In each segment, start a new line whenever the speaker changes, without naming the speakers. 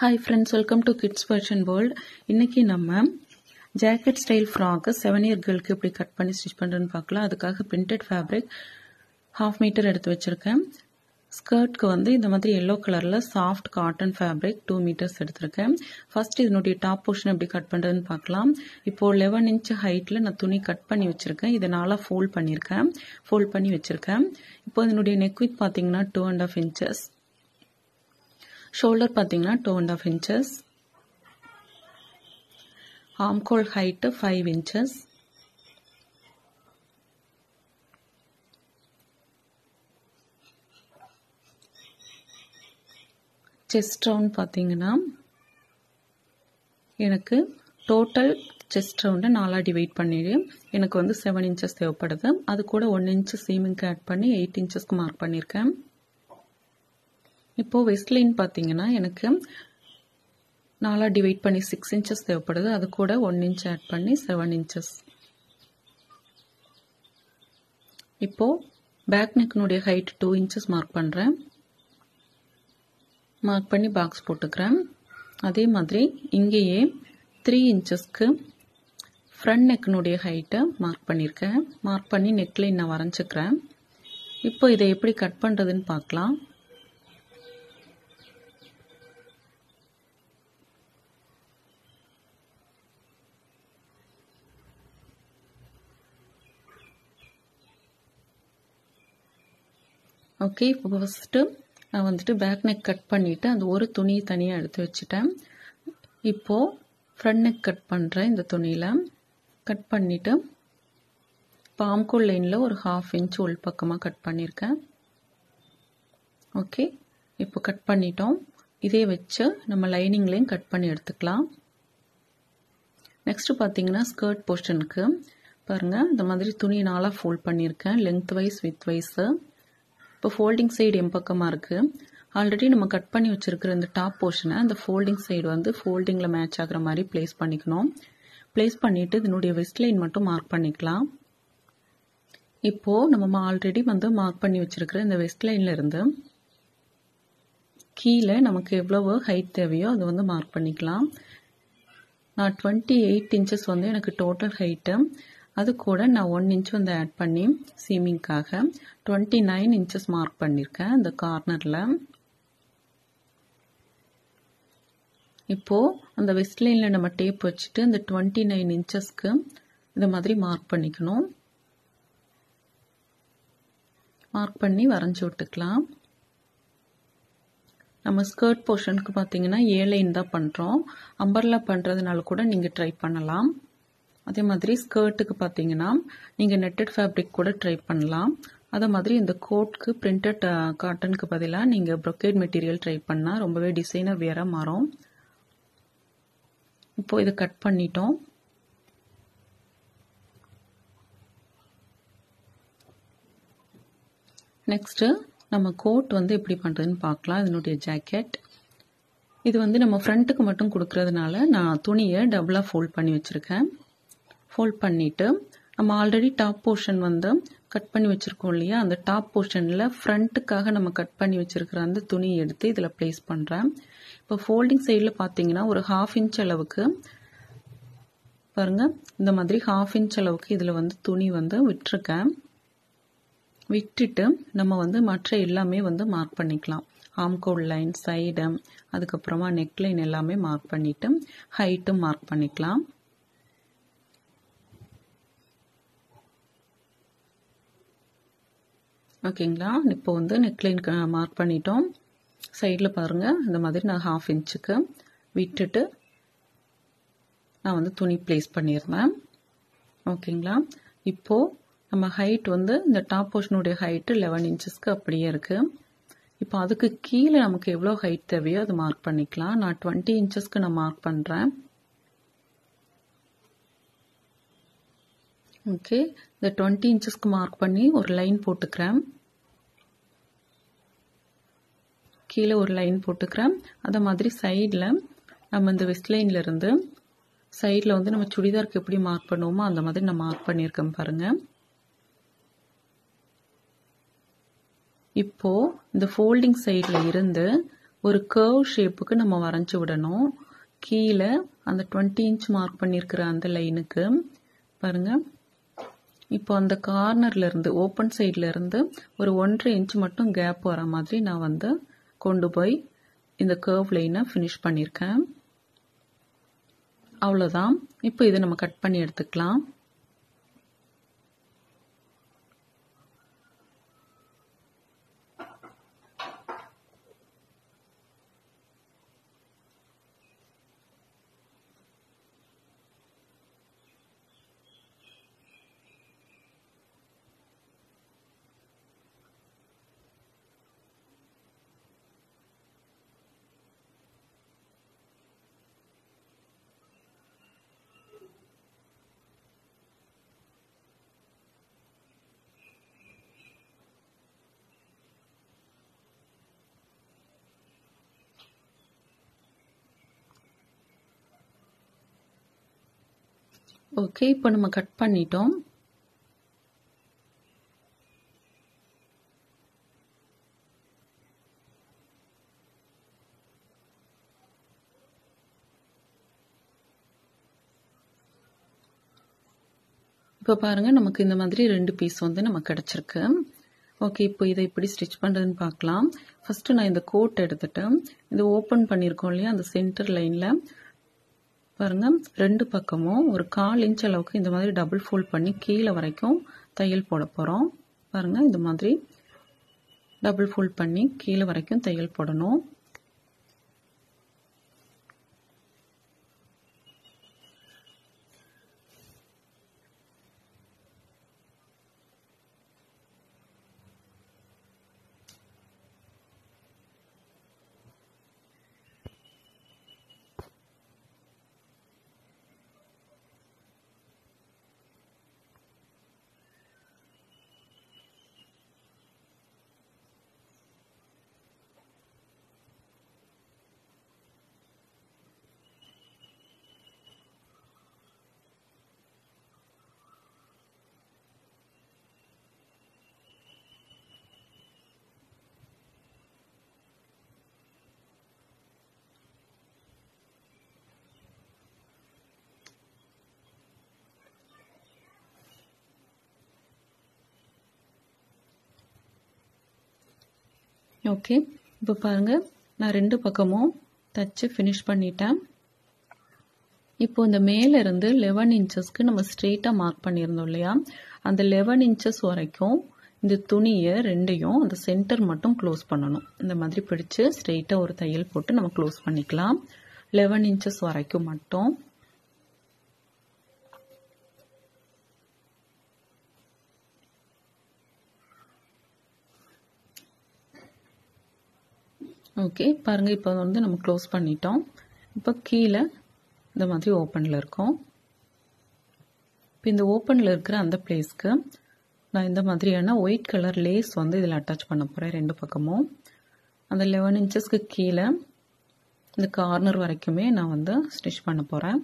Hi friends, welcome to Kids Fashion World. இன்னைக்கு நம்ம jacket style frock 7 year கேர்ளுக்கு எப்படி cut பண்ணி ஸ்டிச் பண்றேன்னு பார்க்கலாம். அதுக்காக பிரிண்டட் ஃபேப்ரிக் 1/2 மீட்டர் எடுத்து வச்சிருக்கேன். ஸ்கர்ட்க்கு வந்து இந்த மாதிரி yellow கலர்ல சாஃப்ட் காட்டன் ஃபேப்ரிக் 2 மீட்டர்ஸ் எடுத்திருக்கேன். ஃபர்ஸ்ட் இதனுடைய டாப் போர்ஷன் எப்படி கட் பண்றதுன்னு பார்க்கலாம். இப்போ 11 இன்ச் ஹைட்ல நான் துணி கட் பண்ணி வச்சிருக்கேன். இதை நாலா ஃபோல்ட் பண்ணி வச்சிருக்கேன். இப்போ இதனுடைய நெக் வித் பாத்தீங்கன்னா 2.5 inches. ஷோல்டர் பாத்தீங்கன்னா 2.5 inches. armhole height 5 inches. chest round பாத்தீங்கன்னா எனக்கு டோட்டல் chest round 4 டிவைட் பண்ணிடு எனக்கு வந்து 7 inches தேவைப்படுது. அது கூட 1 inch சீமிங்க்கு ஆட் பண்ணி 8 inchesக்கு மார்க் பண்ணிருக்கேன். இப்போ வெஸ்ட் லைன் பாத்தீங்கன்னா எனக்கு 4 டிவைட் பண்ணி 6 inches தேவைப்படுது. அது கூட 1 inch ஆட் பண்ணி 7 inches. இப்போ பேக் நெக்னுடைய ஹைட் 2 inches மார்க் பண்றேன். மார்க் பண்ணி பாக்ஸ் போட்டுக்கிறேன். அதே மாதிரி இங்கேயே 3 inchesக்கு ஃப்ரண்ட் நெக்னுடைய ஹைட்டை மார்க் பண்ணிருக்கேன். மார்க் பண்ணி நெக் லைன் நான் வரைஞ்சுக்கிறேன். இப்போ இதை எப்படி கட் பண்றதுன்னு பார்க்கலாம். ஓகே, இப்போ ஃபர்ஸ்ட் நான் வந்துட்டு பேக் நெக் கட் பண்ணிட்டு அந்த ஒரு துணியை தனியா எடுத்து வச்சிட்டேன். இப்போ ஃப்ரண்ட் நெக் கட் பண்றேன். இந்த துணியில கட் பண்ணிட்டு ஆர்ம்ஹோல் லைன்ல ஒரு 1/2 inch உள் பக்கமா கட் பண்ணிருக்கேன். ஓகே, இப்போ கட் பண்ணிட்டோம். இதே வச்சு நம்ம லைனிங்லயும் கட் பண்ணி எடுத்துக்கலாம். நெக்ஸ்ட் பாத்தீங்கன்னா ஸ்கர்ட் போர்ஷனுக்கு பாருங்க, இந்த மாதிரி துணி நாலா ஃபோல்ட் பண்ணிருக்கேன். Length wise width wise. இப்போ ஃபோல்டிங் சைடு எம் பக்கமா இருக்கு. ஆல்ரெடி நம்ம கட் பண்ணி வச்சிருக்கிற இந்த டாப் போர்ஷனை அந்த ஃபோல்டிங் சைடு வந்து ஃபோல்டிங்ல மேட்ச் ஆகுற மாதிரி பிளேஸ் பண்ணிக்கணும். பிளேஸ் பண்ணிட்டு இதனுடைய வெஸ்ட் லைன் மட்டும் மார்க் பண்ணிக்கலாம். இப்போ நம்ம ஆல்ரெடி வந்து மார்க் பண்ணி வச்சிருக்கிற இந்த வெஸ்ட் லைன்ல இருந்து கீழே நமக்கு எவ்வளவு ஹைட் தேவையோ அது வந்து மார்க் பண்ணிக்கலாம். நான் 28 inches வந்து எனக்கு டோட்டல் ஹைட்டு. அது கூட நான் 1 inch வந்து ஆட் பண்ணி சீமிங்காக 29 inches மார்க் பண்ணிருக்கேன் இந்த கார்னர்ல. இப்போ அந்த வெஸ்ட் லைன்ல நம்ம டேப் வச்சுட்டு இந்த 29 inchesக்கு இந்த மாதிரி மார்க் பண்ணிக்கணும். மார்க் பண்ணி வரைஞ்சு விட்டுக்கலாம். நம்ம ஸ்கர்ட் போர்ஷனுக்கு பாத்தீங்கன்னா 7 லைன் தான் பண்றோம். அம்பர்லா பண்றதுனால கூட நீங்க ட்ரை பண்ணலாம். அதே மாதிரி ஸ்கர்ட்டுக்கு பாத்தீங்கன்னா நீங்க நெட்டட் ஃபேப்ரிக் கூட ட்ரை பண்ணலாம். அதே மாதிரி இந்த கோட்க்கு பிரிண்டட் காட்டனுக்கு பதிலா நீங்க brocade மெட்டீரியல் ட்ரை பண்ணா ரொம்பவே டிசைனர் வேற மாறும். இப்போ இதை கட் பண்ணிட்டோம். நெக்ஸ்ட் நம்ம கோட் வந்து எப்படி பண்றதுன்னு பார்க்கலாம். இதனுடைய ஜாக்கெட் இது வந்து நம்ம ஃப்ரண்ட்டுக்கு மட்டும் கொடுக்கறதுனால நான் துணியை டபுளா ஃபோல்ட் பண்ணி வச்சிருக்கேன். ஃபோல்ட் பண்ணிட்டு நம்ம ஆல்ரெடி டாப் போர்ஷன் வந்து கட் பண்ணி வச்சிருக்கோம் இல்லையா, அந்த டாப் போர்ஷன்ல ஃப்ரண்ட்டுக்காக நம்ம கட் பண்ணி வச்சிருக்கிற அந்த துணியை எடுத்து இதுல பிளேஸ் பண்றேன். இப்போ ஃபோல்டிங் சைடுல பாத்தீங்கன்னா ஒரு 1/2 inch அளவுக்கு பாருங்க, இந்த மாதிரி 1/2 inch அளவுக்கு இதுல வந்து துணி வந்து விட்டுருக்கேன். விட்டுட்டு நம்ம வந்து மற்ற எல்லாமே வந்து மார்க் பண்ணிக்கலாம். ஆர்ம்ஹோல் லைன், சைடு, அதுக்கப்புறமா நெக் லைன் எல்லாமே மார்க் பண்ணிட்டு ஹைட்டும் மார்க் பண்ணிக்கலாம். ஓகேங்களா, இப்போ வந்து நெக் லைன் மார்க் பண்ணிட்டோம். சைட்ல பாருங்க, இந்த மாதிரி நான் 1/2 inchக்கு விட்டுட்டு நான் வந்து துணி பிளேஸ் பண்ணிருந்தேன். ஓகேங்களா, இப்போ நம்ம ஹைட் வந்து இந்த டாப் போர்ஷனுடைய ஹைட் 11 inchesக்கு அப்படியே இருக்கு. இப்போ அதுக்கு கீழே நமக்கு எவ்வளவு ஹைட் தேவையோ அது மார்க் பண்ணிக்கலாம். நான் 20 inchesக்கு நான் மார்க் பண்றேன். ஓகே, இந்த 20 inchesக்கு மார்க் பண்ணி ஒரு லைன் போட்டுக்கிறேன். கீழே ஒரு லைன் போட்டுக்கிறேன். அதே மாதிரி சைடுல நம்ம இந்த வெஸ்ட் லைன்ல இருந்து சைடுல வந்து நம்ம சுடிதாருக்கு எப்படி மார்க் பண்ணுவோமோ அந்த மாதிரி நான் மார்க் பண்ணிருக்கேன் பாருங்க. இப்போ இந்த ஃபோல்டிங் சைடுல இருந்து ஒரு கர்வ் ஷேப்புக்கு நம்ம வரைஞ்சி விடணும். கீழே அந்த 20 இன்ச் மார்க் பண்ணியிருக்கிற அந்த லைனுக்கு பாருங்கள். இப்போ அந்த கார்னர்ல இருந்து ஓப்பன் சைட்ல இருந்து ஒரு 1.5 இன்ச் மட்டும் கேப் வர மாதிரி நான் வந்து கொண்டு போய் இந்த கர்வ் லைனை ஃபினிஷ் பண்ணியிருக்கேன். அவ்வளோதான். இப்போ இதை நம்ம கட் பண்ணி எடுத்துக்கலாம். ஓகே, இப்போ நம்ம கட் பண்ணிட்டோம். இப்போ பாருங்க, நமக்கு இந்த மாதிரி 2 பீஸ் வந்து நமக்கு கிடைச்சிருக்கு. ஓகே, இப்போ இதை எப்படி ஸ்டிச் பண்ணுறதுன்னு பார்க்கலாம். ஃபர்ஸ்ட் நான் இந்த கோட் எடுத்துட்டு இது ஓப்பன் பண்ணியிருக்கோம் இல்லையா, அந்த சென்டர் லைனில் பாருங்க 2 பக்கமும் ஒரு 1/4 இன்ச் அளவுக்கு இந்த மாதிரி டபுள் ஃபோல்ட் பண்ணி கீழே வரைக்கும் தையல் போட போகிறோம். பாருங்க, இந்த மாதிரி டபுள் ஃபோல்ட் பண்ணி கீழே வரைக்கும் தையல் போடணும். ஓகே, இப்போ பாருங்க, நான் 2 பக்கமும் தச்சு ஃபினிஷ் பண்ணிட்டேன். இப்போ இந்த மேல இருந்து 11 இன்ச்சஸ்க்கு நம்ம ஸ்ட்ரெயிட்டாக மார்க் பண்ணியிருந்தோம் இல்லையா, அந்த 11 இன்ச்சஸ் வரைக்கும் இந்த துணியை 2யும் அந்த சென்டர் மட்டும் க்ளோஸ் பண்ணணும். இந்த மாதிரி பிடிச்சு ஸ்ட்ரெயிட்டாக ஒரு தையல் போட்டு நம்ம க்ளோஸ் பண்ணிக்கலாம். 11 இன்ச்சஸ் வரைக்கும் மட்டும். ஓகே, பாருங்க, இப்போ வந்து நம்ம க்ளோஸ் பண்ணிட்டோம். இப்போ கீழே இந்த மாதிரி ஓப்பனில் இருக்கும். இப்போ இந்த ஓப்பனில் இருக்கிற அந்த பிளேஸ்க்கு நான் இந்த மாதிரியான ஒயிட் கலர் லேஸ் வந்து இதில் அட்டாச் பண்ண போகிறேன். 2 பக்கமும் அந்த 11 இன்ச்சஸ்க்கு கீழே இந்த கார்னர் வரைக்குமே நான் வந்து ஸ்டிச் பண்ண போகிறேன்.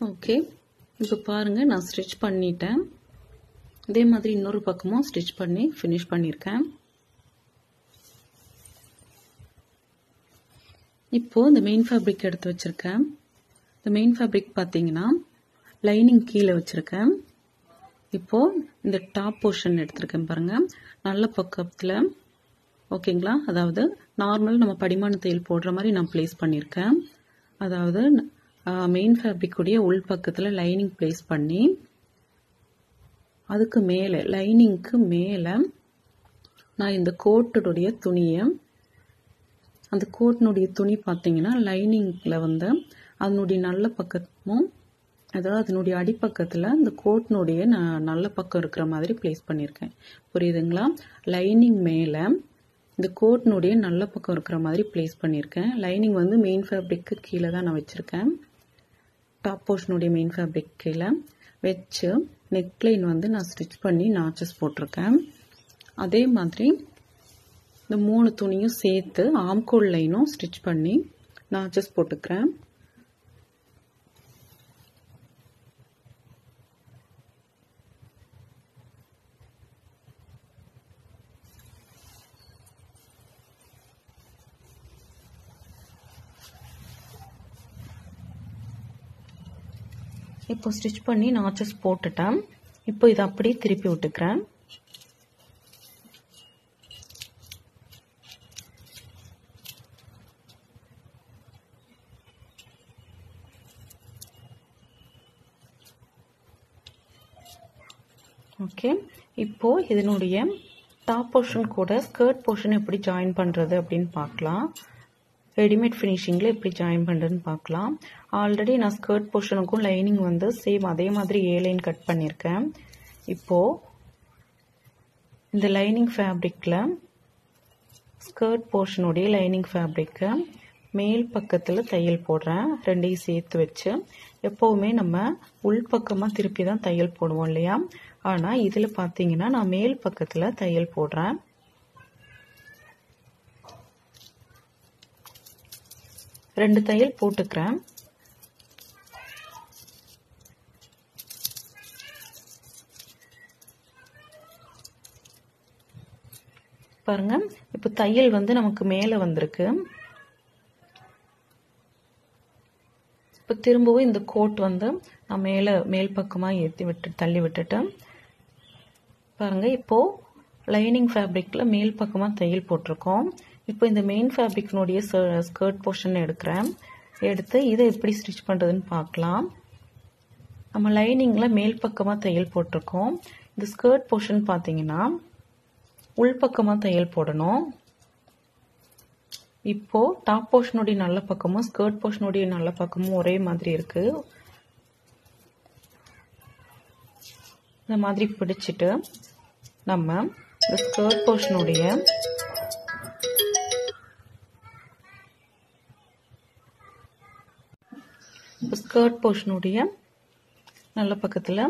ஓகே, இப்போ பாருங்க, நான் ஸ்டிச் பண்ணிட்டேன். இதே மாதிரி இன்னொரு பக்கமும் ஸ்டிச் பண்ணி ஃபினிஷ் பண்ணியிருக்கேன். இப்போ இந்த மெயின் ஃபேப்ரிக் எடுத்து வச்சிருக்கேன். இந்த மெயின் ஃபேப்ரிக் பார்த்தீங்கன்னா லைனிங் கீழே வச்சிருக்கேன். இப்போ இந்த டாப் போர்ஷன் எடுத்திருக்கேன் பாருங்க, நல்ல பக்கத்தில். ஓகேங்களா, அதாவது நார்மல் நம்ம படிமான தையல் போடுற மாதிரி நான் பிளேஸ் பண்ணியிருக்கேன். அதாவது மெயின் ஃபேப்ரிக் உடைய உள் பக்கத்தில் லைனிங் பிளேஸ் பண்ணி அதுக்கு மேலே லைனிங்க்கு மேலே நான் இந்த கோட்டுடைய துணியை, அந்த கோட்டினுடைய துணி பார்த்தீங்கன்னா லைனிங்கில் வந்து அதனுடைய நல்ல பக்கமும், அதாவது அதனுடைய அடிப்பக்கத்தில் இந்த கோட்டினுடைய நல்ல பக்கம் இருக்கிற மாதிரி ப்ளேஸ் பண்ணியிருக்கேன். புரியுதுங்களா? லைனிங் மேலே இந்த கோட்டினுடைய நல்ல பக்கம் இருக்கிற மாதிரி ப்ளேஸ் பண்ணியிருக்கேன். லைனிங் வந்து மெயின் ஃபேப்ரிக்கு கீழே தான் நான் வச்சுருக்கேன். டாப் போர்ஷனுடைய மெயின் ஃபேப்ரிக் கீழே வச்சு நெக்லைன் வந்து நான் ஸ்டிச் பண்ணி நாச்சஸ் போட்டிருக்கேன். அதே மாதிரி இந்த 3 துணியும் சேர்த்து ஆம்கோல் லைனும் ஸ்டிச் பண்ணி நாச்சஸ் போட்டுக்கிறேன். இப்போ ஸ்டிச் பண்ணி நாச்சஸ் போட்டுட்டேன். இப்போ இதை அப்படியே திருப்பி விட்டுக்கிறேன். ஓகே, இப்போ இதனுடைய டாப் போர்ஷன் கூட ஸ்கர்ட் போர்ஷன் எப்படி ஜாயின் பண்ணுறது அப்படின்னு பார்க்கலாம். ரெடிமேட் ஃபினிஷிங்கில் எப்படி ஜாயின் பண்ணுறதுன்னு பார்க்கலாம். ஆல்ரெடி நான் ஸ்கர்ட் போர்ஷனுக்கும் லைனிங் வந்து சேம் அதே மாதிரி A லைன் கட் பண்ணியிருக்கேன். இப்போது இந்த லைனிங் ஃபேப்ரிக்கில் ஸ்கர்ட் போர்ஷனுடைய லைனிங் ஃபேப்ரிக்கை மேல் பக்கத்தில் தையல் போடுறேன். ரெண்டையும் சேர்த்து வச்சு. எப்போவுமே நம்ம உள்பக்கமாக திருப்பி தான் தையல் போடுவோம் இல்லையா? ஆனால் இதில் பார்த்தீங்கன்னா நான் மேல் பக்கத்தில் தையல் போடுறேன். ரெண்டு தையல் போட்டுக்கிறேன். பாருங்க, இப்போ தையல் வந்து நமக்கு மேலே வந்திருக்கு. இப்போ திரும்பவும் இந்த கோட் வந்து நான் மேல் பக்கமாக ஏற்றி தள்ளி விட்டுட்டேன். பாருங்க, இப்போ லைனிங் ஃபேப்ரிக்ல மேல் பக்கமாக தையல் போட்டிருக்கோம். இப்போ இந்த மெயின் ஃபேப்ரிக்னுடைய ஸ்கர்ட் போர்ஷன் எடுக்கிறேன். எடுத்து இதை எப்படி ஸ்டிச் பண்ணுறதுன்னு பார்க்கலாம். நம்ம லைனிங்கில் மேல் பக்கமாக தையல் போட்டிருக்கோம். இந்த ஸ்கர்ட் போர்ஷன் பார்த்தீங்கன்னா உள்பக்கமாக தையல் போடணும். இப்போ டாப் போர்ஷனுடைய நல்ல பக்கமும் ஸ்கர்ட் போர்ஷனுடைய நல்ல பக்கமும் ஒரே மாதிரி இருக்கு. இந்த மாதிரி பிடிச்சிட்டு நம்ம இந்த ஸ்கர்ட் போர்ஷனுடைய நல்ல பக்கத்தில்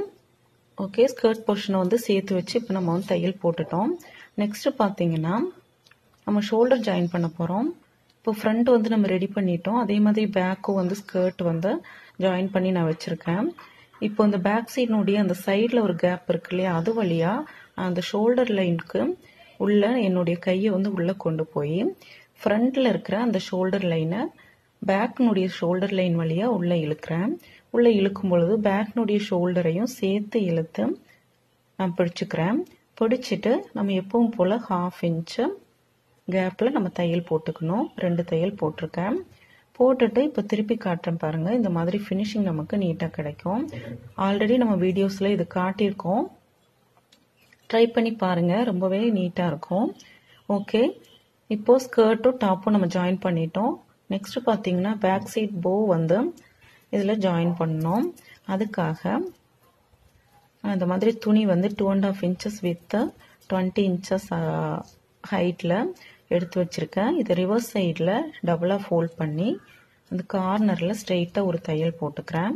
ஓகே ஸ்கர்ட் போர்ஷனை வந்து சேர்த்து வச்சு இப்போ நம்ம வந்து தையல் போட்டுட்டோம். நெக்ஸ்ட் பார்த்தீங்கன்னா நம்ம ஷோல்டர் ஜாயின் பண்ண போகிறோம். இப்போ ஃப்ரண்ட் வந்து நம்ம ரெடி பண்ணிட்டோம். அதே மாதிரி பேக்கும் வந்து ஸ்கர்ட் வந்து ஜாயின் பண்ணி நான் வச்சுருக்கேன். இப்போ இந்த பேக் சைடினுடைய அந்த சைடில் ஒரு கேப் இருக்கு இல்லையா, அது வழியாக அந்த ஷோல்டர் லைனுக்கு உள்ள என்னுடைய கையை வந்து உள்ளே கொண்டு போய் ஃப்ரண்ட்டில் இருக்கிற அந்த ஷோல்டர் லைனை பேக்னுடைய ஷோல்டர் லைன் வழியாக உள்ளே இழுக்கிறேன். உள்ளே இழுக்கும் பொழுது பேக்னுடைய ஷோல்டரையும் சேர்த்து இழுத்து நான் பிடிச்சிக்கிறேன். பிடிச்சிட்டு நம்ம எப்பவும் போல் 1/2 இன்ச்சு கேப்பில் நம்ம தையல் போட்டுக்கணும். 2 தையல் போட்டிருக்கேன். போட்டுட்டு இப்போ திருப்பி காட்டுறேன் பாருங்கள். இந்த மாதிரி ஃபினிஷிங் நமக்கு நீட்டாக கிடைக்கும். ஆல்ரெடி நம்ம வீடியோஸில் இது காட்டியிருக்கோம். ட்ரை பண்ணி பாருங்கள், ரொம்பவே நீட்டாக இருக்கும். ஓகே, இப்போது ஸ்கர்ட்டும் டாப்பும் நம்ம ஜாயின் பண்ணிட்டோம். நெக்ஸ்ட் பார்த்தீங்கன்னா பேக் சைட் போ வந்து இதில் ஜாயின் பண்ணோம். அதுக்காக இந்த மாதிரி துணி வந்து 2.5 இன்ச்சஸ் வித்து 20 இன்ச்சஸ் ஹைட்டில் எடுத்து வச்சுருக்கேன். இது ரிவர்ஸ் சைடில் டபுளாக ஃபோல்ட் பண்ணி அந்த கார்னரில் ஸ்ட்ரெயிட்டாக ஒரு தையல் போட்டுக்கிறேன்.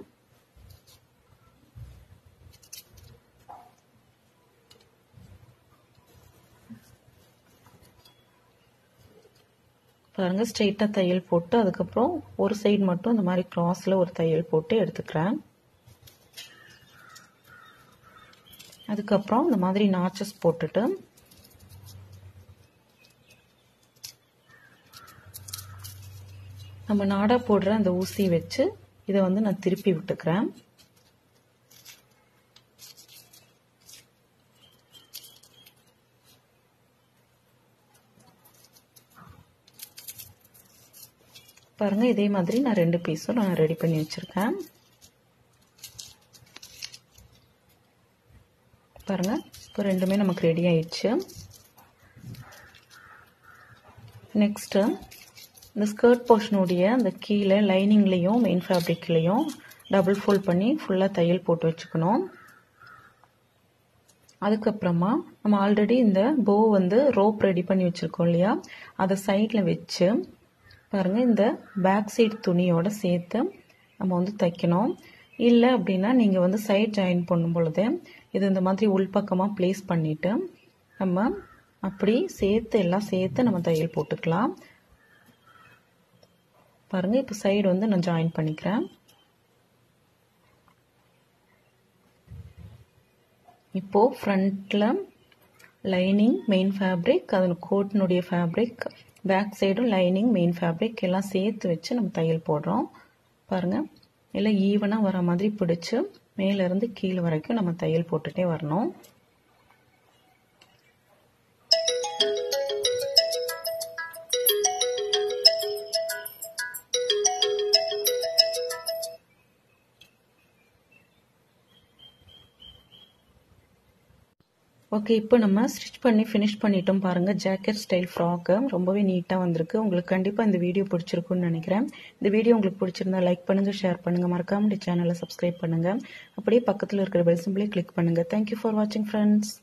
பாருங்கள், ஸ்ட்ரெயிட்டாக தையல் போட்டு அதுக்கப்புறம் ஒரு சைடு மட்டும் இந்த மாதிரி கிராஸில் ஒரு தையல் போட்டு எடுத்துக்கிறேன். அதுக்கப்புறம் இந்த மாதிரி நாச்சஸ் போட்டுட்டு நம்ம நாடா போடுற அந்த ஊசி வச்சு இதை வந்து நான் திருப்பி விட்டுக்கிறேன். பாருங்க, இதே மாதிரி நான் 2 பீஸும் நான் ரெடி பண்ணி வச்சிருக்கேன். பாருங்கள், இப்போ ரெண்டுமே நமக்கு ரெடி ஆயிடுச்சு. நெக்ஸ்ட்டு இந்த ஸ்கர்ட் போர்ஷனுடைய அந்த கீழே லைனிங்லேயும் மெயின் ஃபேப்ரிக்லேயும் டபுள் ஃபோல்ட் பண்ணி ஃபுல்லாக தையல் போட்டு வச்சுக்கணும். அதுக்கப்புறமா நம்ம ஆல்ரெடி இந்த போ வந்து ரோப் ரெடி பண்ணி வச்சுருக்கோம் இல்லையா, அதை சைடில் வச்சு பாருங்கள், இந்த பேக் சைடு துணியோடு சேர்த்து நம்ம வந்து தைக்கணும். இல்லை அப்படின்னா நீங்கள் வந்து சைட் ஜாயின் பண்ணும் பொழுது இது இந்த மாதிரி உள்பக்கமாக ப்ளேஸ் பண்ணிவிட்டு நம்ம அப்படி எல்லாம் சேர்த்து நம்ம தையல் போட்டுக்கலாம். பாருங்கள், இப்போ சைடு வந்து நான் ஜாயின் பண்ணிக்கிறேன். இப்போது ஃப்ரண்ட்டில் லைனிங் மெயின் ஃபேப்ரிக், அதில் கோட்டினுடைய ஃபேப்ரிக், பேக் சைடும் லைனிங் மெயின் ஃபேப்ரிக் எல்லாம் சேர்த்து வச்சு நம்ம தையல் போடுறோம். பாருங்கள், எல்லாம் ஈவனாக வர மாதிரி பிடிச்சி மேலேருந்து கீழே வரைக்கும் நம்ம தையல் போட்டுகிட்டே வரணும். ஓகே, இப்போ நம்ம ஸ்டிச் பண்ணி ஃபினிஷ் பண்ணிட்டோம். பாருங்கள், ஜாக்கெட் ஸ்டைல் ஃப்ராக்கு ரொம்பவே நீட்டாக வந்திருக்கு. உங்களுக்கு கண்டிப்பாக இந்த வீடியோ பிடிச்சிருக்குன்னு நினைக்கிறேன். இந்த வீடியோ உங்களுக்கு பிடிச்சிருந்தா லைக் பண்ணுங்கள், ஷேர் பண்ணுங்கள், மறக்காம இந்த சேனலை சப்ஸ்கிரைப் பண்ணுங்கள். அப்படியே பக்கத்தில் இருக்கிற பெல் சிம்பிளை கிளிக் பண்ணுங்கள். தேங்க்யூ ஃபார் வாட்சிங் ஃப்ரெண்ட்ஸ்.